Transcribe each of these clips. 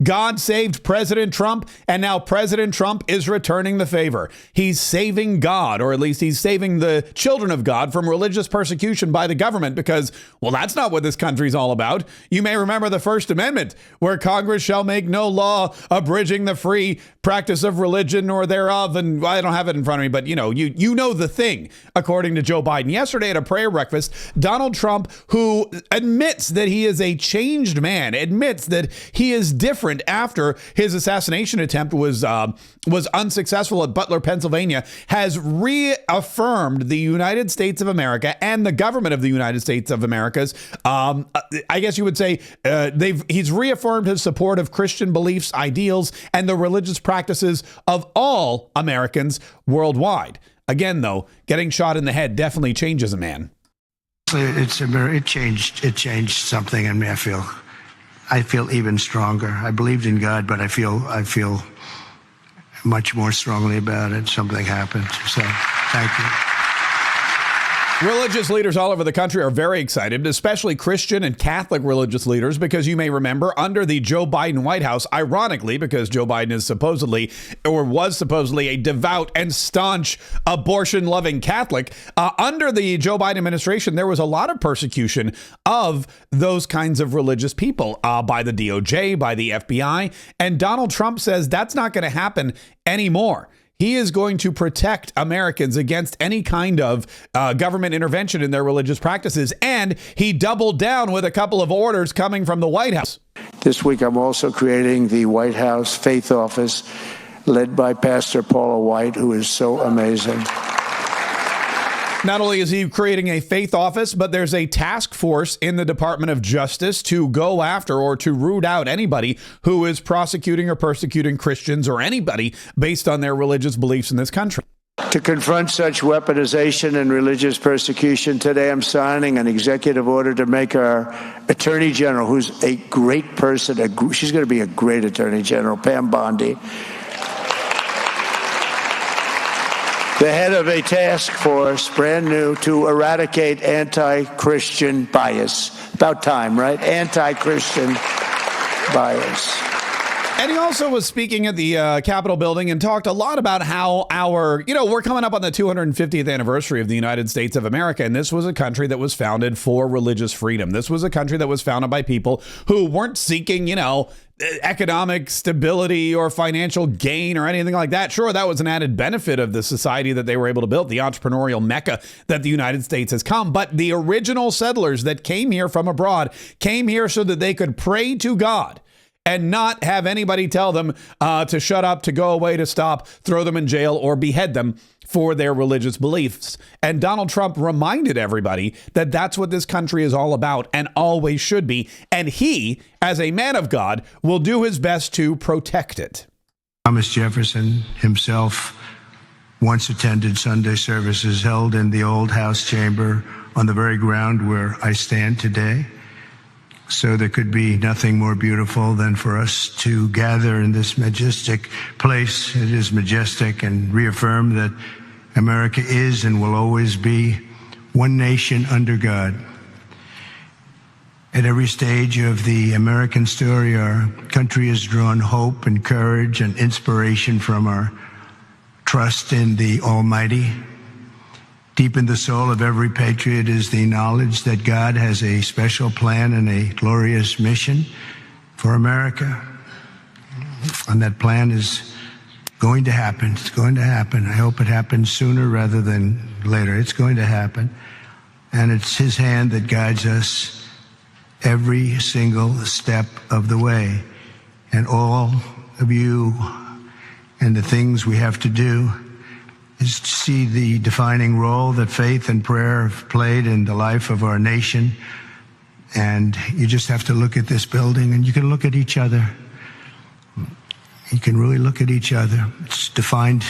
God saved President Trump, and now President Trump is returning the favor. He's saving God, or at least he's saving the children of God from religious persecution by the government because, well, that's not what this country's all about. You may remember the First Amendment, where Congress shall make no law abridging the free practice of religion or thereof. And I don't have it in front of me, but you know the thing, according to Joe Biden. Yesterday at a prayer breakfast, Donald Trump, who admits that he is a changed man, admits that he is different after his assassination attempt was unsuccessful at Butler, Pennsylvania, has reaffirmed the United States of America and the government of the United States of America's, I guess you would say, he's reaffirmed his support of Christian beliefs, ideals, and the religious practices of all Americans worldwide. Again, though, getting shot in the head definitely changes a man. It changed something in me. I feel even stronger. I believed in God, but I feel much more strongly about it. Something happened. So thank you. Religious leaders all over the country are very excited, especially Christian and Catholic religious leaders, because you may remember under the Joe Biden White House, ironically, because Joe Biden is was supposedly a devout and staunch abortion-loving Catholic, under the Joe Biden administration, there was a lot of persecution of those kinds of religious people by the DOJ, by the FBI, and Donald Trump says that's not going to happen anymore. He is going to protect Americans against any kind of government intervention in their religious practices. And he doubled down with a couple of orders coming from the White House. This week, I'm also creating the White House Faith Office, led by Pastor Paula White, who is so amazing. Not only is he creating a faith office, but there's a task force in the Department of Justice to go after or to root out anybody who is prosecuting or persecuting Christians or anybody based on their religious beliefs in this country. To confront such weaponization and religious persecution, today I'm signing an executive order to make our Attorney General, who's a great person, she's going to be a great Attorney General, Pam Bondi, the head of a task force, brand new, to eradicate anti-Christian bias. About time, right? Anti-Christian bias. And he also was speaking at the Capitol building and talked a lot about how we're coming up on the 250th anniversary of the United States of America. And this was a country that was founded for religious freedom. This was a country that was founded by people who weren't seeking, economic stability or financial gain or anything like that. Sure, that was an added benefit of the society that they were able to build, the entrepreneurial mecca that the United States has come. But the original settlers that came here from abroad came here so that they could pray to God and not have anybody tell them to shut up, to go away, to stop, throw them in jail, or behead them for their religious beliefs. And Donald Trump reminded everybody that that's what this country is all about and always should be. And he, as a man of God, will do his best to protect it. Thomas Jefferson himself once attended Sunday services held in the old House chamber on the very ground where I stand today. So there could be nothing more beautiful than for us to gather in this majestic place. It is majestic, and reaffirm that America is and will always be one nation under God. At every stage of the American story, our country has drawn hope and courage and inspiration from our trust in the Almighty. Deep in the soul of every patriot is the knowledge that God has a special plan and a glorious mission for America. And that plan is going to happen. It's going to happen. I hope it happens sooner rather than later. It's going to happen. And it's His hand that guides us every single step of the way. And all of you and the things we have to do is to see the defining role that faith and prayer have played in the life of our nation. And you just have to look at this building, and you can look at each other. You can really look at each other. It's defined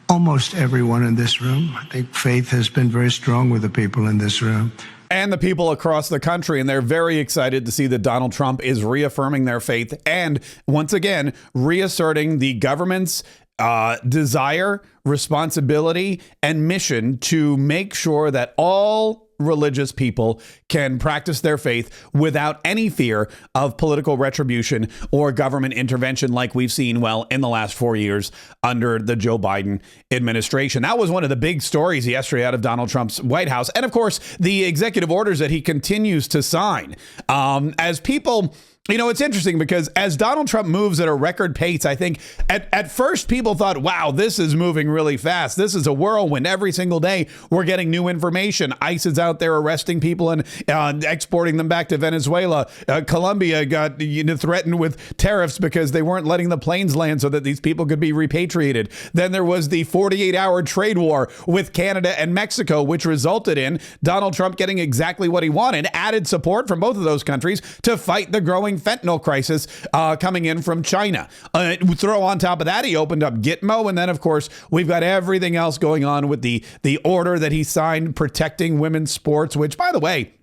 almost everyone in this room. I think faith has been very strong with the people in this room. And the people across the country, and they're very excited to see that Donald Trump is reaffirming their faith and, once again, reasserting the government's desire, responsibility, and mission to make sure that all religious people can practice their faith without any fear of political retribution or government intervention like we've seen, well, in the last 4 years under the Joe Biden administration. That was one of the big stories yesterday out of Donald Trump's White House. And of course, the executive orders that he continues to sign. As people... You know, it's interesting because as Donald Trump moves at a record pace, I think at first people thought, wow, this is moving really fast. This is a whirlwind. Every single day we're getting new information. ICE is out there arresting people and exporting them back to Venezuela. Colombia got threatened with tariffs because they weren't letting the planes land so that these people could be repatriated. Then there was the 48-hour trade war with Canada and Mexico, which resulted in Donald Trump getting exactly what he wanted, added support from both of those countries to fight the growing fentanyl crisis coming in from China. Throw on top of that, he opened up Gitmo, and then of course we've got everything else going on with the order that he signed protecting women's sports, which, by the way,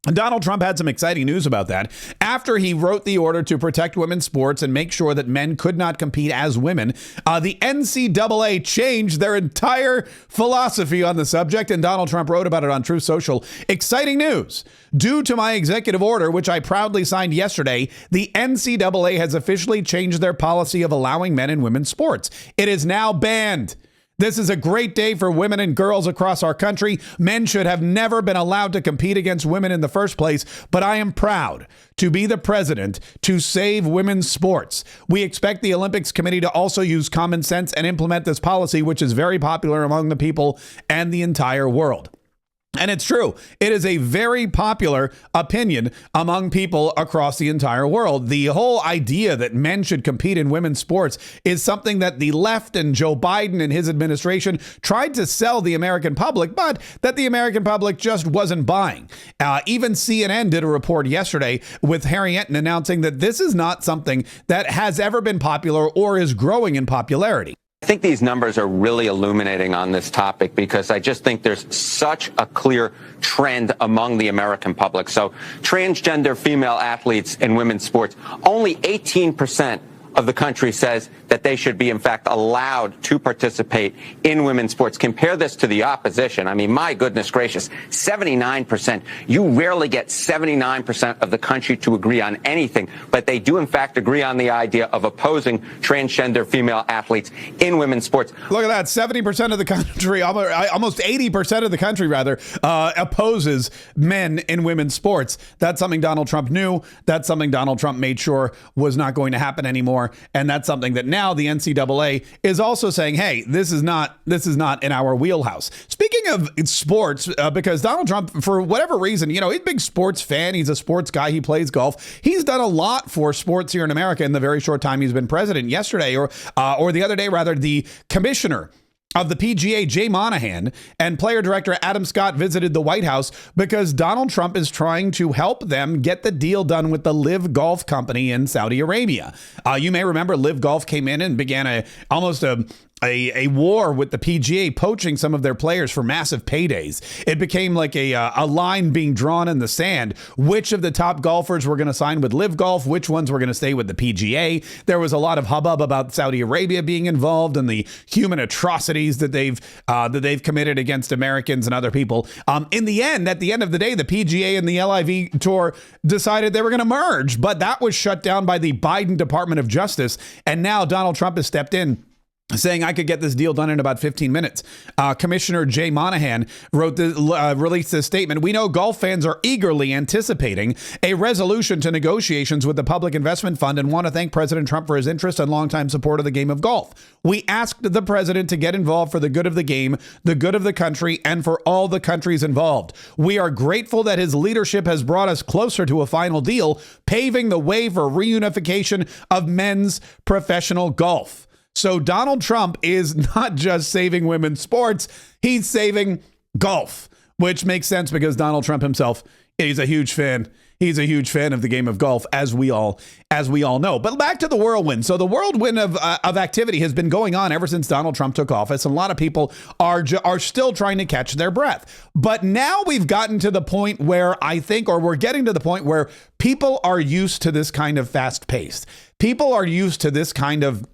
Donald Trump had some exciting news about that. After he wrote the order to protect women's sports and make sure that men could not compete as women, the NCAA changed their entire philosophy on the subject, and Donald Trump wrote about it on Truth Social. Exciting news. Due to my executive order, which I proudly signed yesterday, the NCAA has officially changed their policy of allowing men in women's sports. It is now banned. This is a great day for women and girls across our country. Men should have never been allowed to compete against women in the first place, but I am proud to be the president to save women's sports. We expect the Olympics Committee to also use common sense and implement this policy, which is very popular among the people and the entire world. And it's true. It is a very popular opinion among people across the entire world. The whole idea that men should compete in women's sports is something that the left and Joe Biden and his administration tried to sell the American public, but that the American public just wasn't buying. Even CNN did a report yesterday with Harry Enton announcing that this is not something that has ever been popular or is growing in popularity. I think these numbers are really illuminating on this topic because I just think there's such a clear trend among the American public. So transgender female athletes in women's sports, only 18% of the country says that they should be, in fact, allowed to participate in women's sports. Compare this to the opposition. I mean, my goodness gracious, 79%. You rarely get 79% of the country to agree on anything, but they do, in fact, agree on the idea of opposing transgender female athletes in women's sports. Look at that. 70% of the country, almost 80% of the country, rather, opposes men in women's sports. That's something Donald Trump knew. That's something Donald Trump made sure was not going to happen anymore. And that's something that now the NCAA is also saying, hey, this is not in our wheelhouse. Speaking of sports, because Donald Trump, for whatever reason, he's a big sports fan. He's a sports guy. He plays golf. He's done a lot for sports here in America in the very short time he's been president. Yesterday, or the other day, rather, the commissioner of the PGA, Jay Monahan, and player director Adam Scott visited the White House because Donald Trump is trying to help them get the deal done with the Live Golf company in Saudi Arabia. You may remember Live Golf came in and began almost a war with the PGA, poaching some of their players for massive paydays. It became like a line being drawn in the sand. Which of the top golfers were going to sign with Live Golf? Which ones were going to stay with the PGA? There was a lot of hubbub about Saudi Arabia being involved and the human atrocities that they've committed against Americans and other people. In the end, at the end of the day, the PGA and the LIV Tour decided they were going to merge, but that was shut down by the Biden Department of Justice. And now Donald Trump has stepped in, saying I could get this deal done in about 15 minutes. Commissioner Jay Monahan released this statement. We know golf fans are eagerly anticipating a resolution to negotiations with the Public Investment Fund and want to thank President Trump for his interest and longtime support of the game of golf. We asked the president to get involved for the good of the game, the good of the country, and for all the countries involved. We are grateful that his leadership has brought us closer to a final deal, paving the way for reunification of men's professional golf. So Donald Trump is not just saving women's sports, he's saving golf, which makes sense because Donald Trump himself, he's a huge fan. He's a huge fan of the game of golf, as we all know. But back to the whirlwind. So the whirlwind of activity has been going on ever since Donald Trump took office. And a lot of people are still trying to catch their breath. But now we've gotten to the point where we're getting to the point where people are used to this kind of fast pace. People are used to this kind of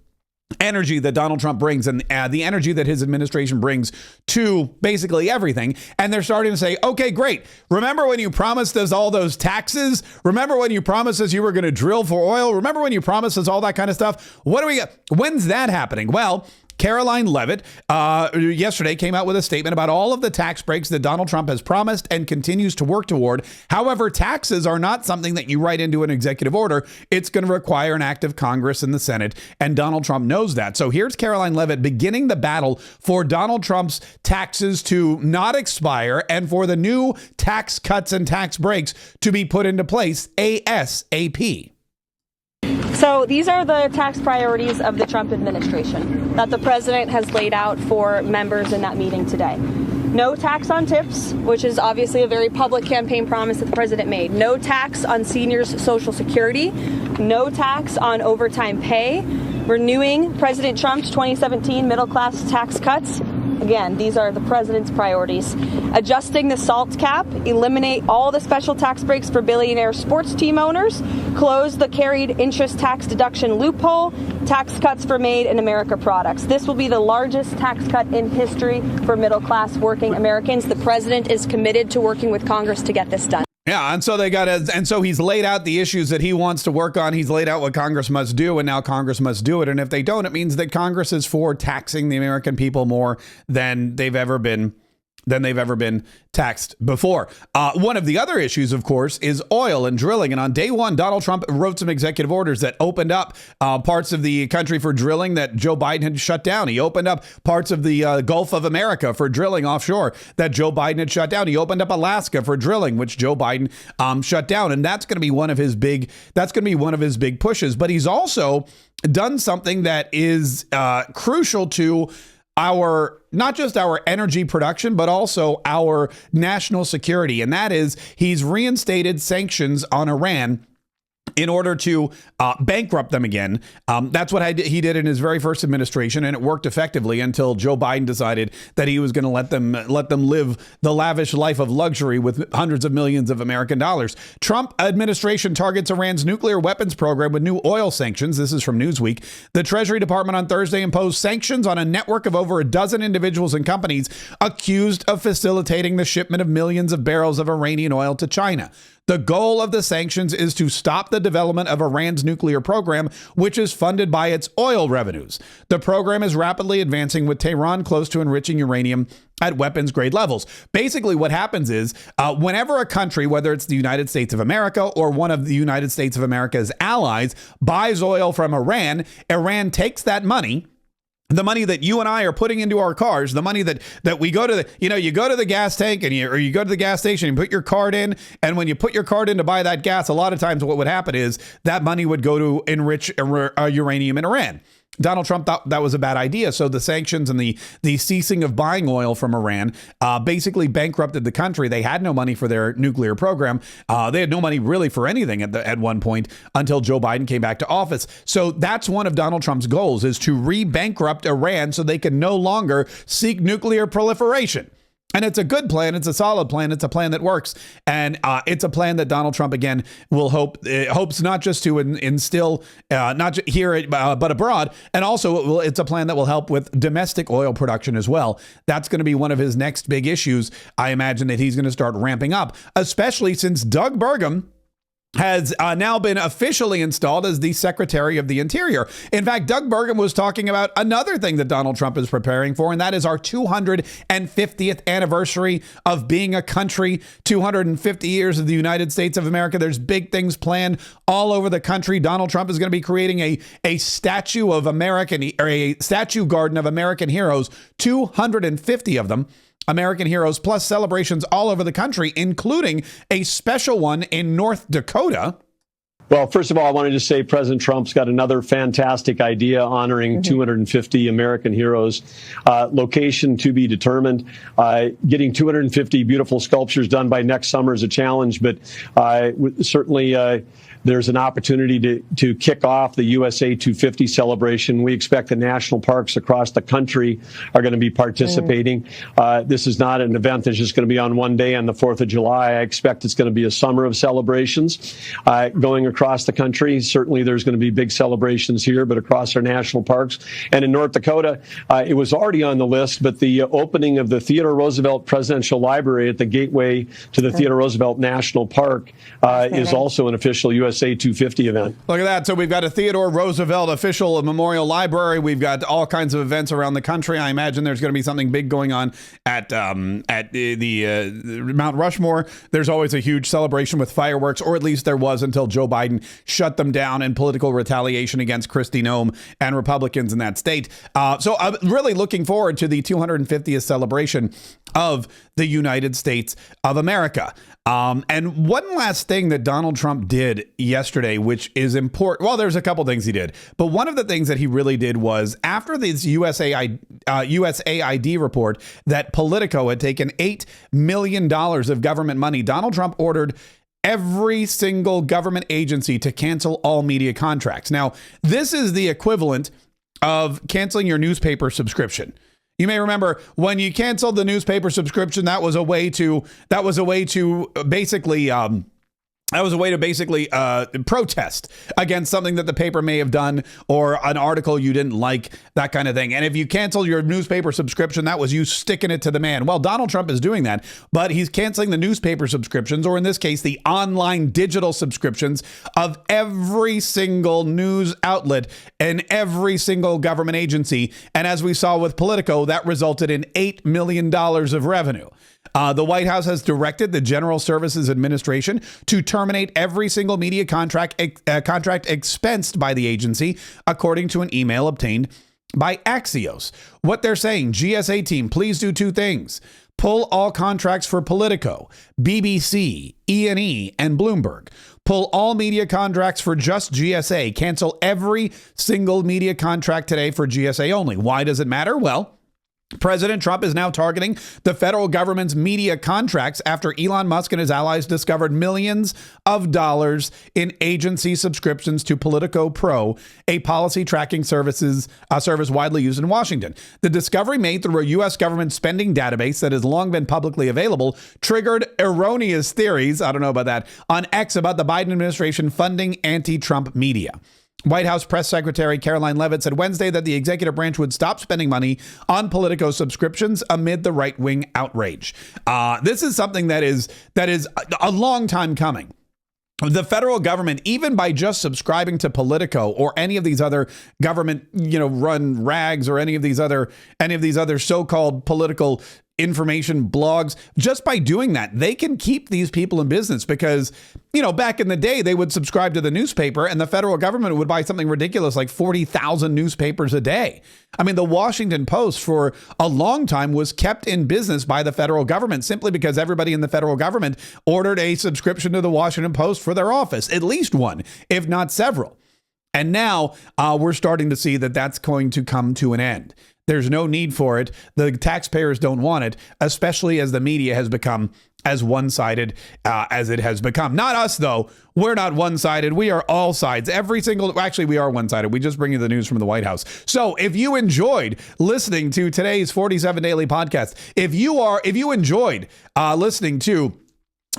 energy that Donald Trump brings and the energy that his administration brings to basically everything. And they're starting to say, okay, great. Remember when you promised us all those taxes? Remember when you promised us you were going to drill for oil? Remember when you promised us all that kind of stuff? What do we got? When's that happening? Well, Caroline Leavitt yesterday came out with a statement about all of the tax breaks that Donald Trump has promised and continues to work toward. However, taxes are not something that you write into an executive order. It's going to require an act of Congress and the Senate, and Donald Trump knows that. So here's Caroline Leavitt beginning the battle for Donald Trump's taxes to not expire and for the new tax cuts and tax breaks to be put into place ASAP. So these are the tax priorities of the Trump administration that the president has laid out for members in that meeting today. No tax on tips, which is obviously a very public campaign promise that the president made. No tax on seniors' Social Security. No tax on overtime pay. Renewing President Trump's 2017 middle-class tax cuts. Again, these are the president's priorities. Adjusting the SALT cap, eliminate all the special tax breaks for billionaire sports team owners, close the carried interest tax deduction loophole, tax cuts for Made in America products. This will be the largest tax cut in history for middle-class working Americans. The president is committed to working with Congress to get this done. Yeah, and so he's laid out the issues that he wants to work on. He's laid out what Congress must do, and now Congress must do it. And if they don't, it means that Congress is for taxing the American people more than they've ever been taxed before. One of the other issues, of course, is oil and drilling. And on day one, Donald Trump wrote some executive orders that opened up parts of the country for drilling that Joe Biden had shut down. He opened up parts of the Gulf of America for drilling offshore that Joe Biden had shut down. He opened up Alaska for drilling, which Joe Biden shut down. And that's going to be one of his big pushes. But he's also done something that is crucial to not just our energy production, but also our national security. And that is he's reinstated sanctions on Iran in order to bankrupt them again. That's what he did in his very first administration, and it worked effectively until Joe Biden decided that he was going to let them live the lavish life of luxury with hundreds of millions of American dollars. Trump administration targets Iran's nuclear weapons program with new oil sanctions. This is from Newsweek. The Treasury Department on Thursday imposed sanctions on a network of over a dozen individuals and companies accused of facilitating the shipment of millions of barrels of Iranian oil to China. The goal of the sanctions is to stop the development of Iran's nuclear program, which is funded by its oil revenues. The program is rapidly advancing, with Tehran close to enriching uranium at weapons grade levels. Basically, what happens is whenever a country, whether it's the United States of America or one of the United States of America's allies, buys oil from Iran, Iran takes that money, the money that you and I are putting into our cars, the money that we go to you go to the gas tank or you go to the gas station and put your card in. And when you put your card in to buy that gas, a lot of times what would happen is that money would go to enrich uranium in Iran. Donald Trump thought that was a bad idea. So the sanctions and the ceasing of buying oil from Iran basically bankrupted the country. They had no money for their nuclear program. They had no money really for anything at one point until Joe Biden came back to office. So that's one of Donald Trump's goals, is to re-bankrupt Iran so they can no longer seek nuclear proliferation. And it's a good plan. It's a solid plan. It's a plan that works. And it's a plan that Donald Trump, again, hopes not just to instill, not just here, but abroad. And also, it's a plan that will help with domestic oil production as well. That's going to be one of his next big issues. I imagine that he's going to start ramping up, especially since Doug Burgum has now been officially installed as the Secretary of the Interior. In fact, Doug Burgum was talking about another thing that Donald Trump is preparing for, and that is our 250th anniversary of being a country, 250 years of the United States of America. There's big things planned all over the country. Donald Trump is going to be creating a statue of a statue garden of American heroes, 250 of them. American heroes, plus celebrations all over the country, including a special one in North Dakota. Well, first of all, I wanted to say President Trump's got another fantastic idea honoring 250 American heroes. Location to be determined. Getting 250 beautiful sculptures done by next summer is a challenge, but certainly there's an opportunity to kick off the USA 250 celebration. We expect the national parks across the country are going to be participating. This is not an event that's just going to be on one day on the 4th of July. I expect it's going to be a summer of celebrations going across across the country. Certainly there's going to be big celebrations here, but across our national parks. And in North Dakota, it was already on the list, but the opening of the Theodore Roosevelt Presidential Library at the gateway to the Theodore Roosevelt National Park is also an official USA 250 event. Look at that. So we've got a Theodore Roosevelt official memorial library. We've got all kinds of events around the country. I imagine there's going to be something big going on at the Mount Rushmore. There's always a huge celebration with fireworks, or at least there was until Joe Biden shut them down in political retaliation against Kristi Noem and Republicans in that state. So I'm really looking forward to the 250th celebration of the United States of America. And one last thing that Donald Trump did yesterday, which is important. Well, there's a couple things he did, but one of the things that he really did was after this USAID report that Politico had taken $8 million of government money, Donald Trump ordered every single government agency to cancel all media contracts. Now, this is the equivalent of canceling your newspaper subscription. You may remember when you canceled the newspaper subscription, that was a way to basically protest against something that the paper may have done or an article you didn't like, that kind of thing. And if you cancel your newspaper subscription, that was you sticking it to the man. Well, Donald Trump is doing that, but he's canceling the newspaper subscriptions, or in this case, the online digital subscriptions of every single news outlet and every single government agency. And as we saw with Politico, that resulted in $8 million of revenue. The White House has directed the General Services Administration to terminate every single media contract expensed by the agency, according to an email obtained by Axios. What they're saying, GSA team, please do two things. Pull all contracts for Politico, BBC, E&E, and Bloomberg. Pull all media contracts for just GSA. Cancel every single media contract today for GSA only. Why does it matter? Well, President Trump is now targeting the federal government's media contracts after Elon Musk and his allies discovered millions of dollars in agency subscriptions to Politico Pro, a policy tracking service widely used in Washington. The discovery, made through a U.S. government spending database that has long been publicly available, triggered erroneous theories, I don't know about that, on X about the Biden administration funding anti-Trump media. White House Press Secretary Caroline Leavitt said Wednesday that the executive branch would stop spending money on Politico subscriptions amid the right-wing outrage. This is something that is a long time coming. The federal government, even by just subscribing to Politico or any of these other government, run rags or any of these other so-called political information blogs, just by doing that, they can keep these people in business because, back in the day, they would subscribe to the newspaper and the federal government would buy something ridiculous like 40,000 newspapers a day. I mean, the Washington Post for a long time was kept in business by the federal government simply because everybody in the federal government ordered a subscription to the Washington Post for their office, at least one, if not several. And now we're starting to see that that's going to come to an end. There's no need for it. The taxpayers don't want it, especially as the media has become as one-sided as it has become. Not us, though. We're not one-sided. We are all sides. Actually, we are one-sided. We just bring you the news from the White House. So if you enjoyed listening to today's 47 Daily Podcast, if you enjoyed listening to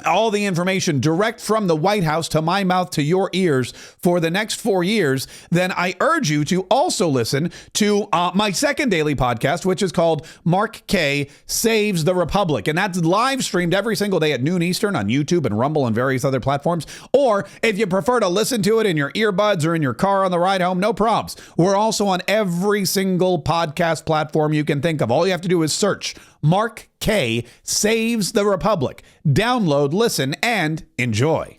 all the information direct from the White House to my mouth to your ears for the next 4 years, then I urge you to also listen to my second daily podcast, which is called Mark Kaye Saves the Republic. And that's live streamed every single day at noon Eastern on YouTube and Rumble and various other platforms. Or if you prefer to listen to it in your earbuds or in your car on the ride home, no probs. We're also on every single podcast platform you can think of. All you have to do is search Mark Kaye Saves the Republic. Download, listen, and enjoy.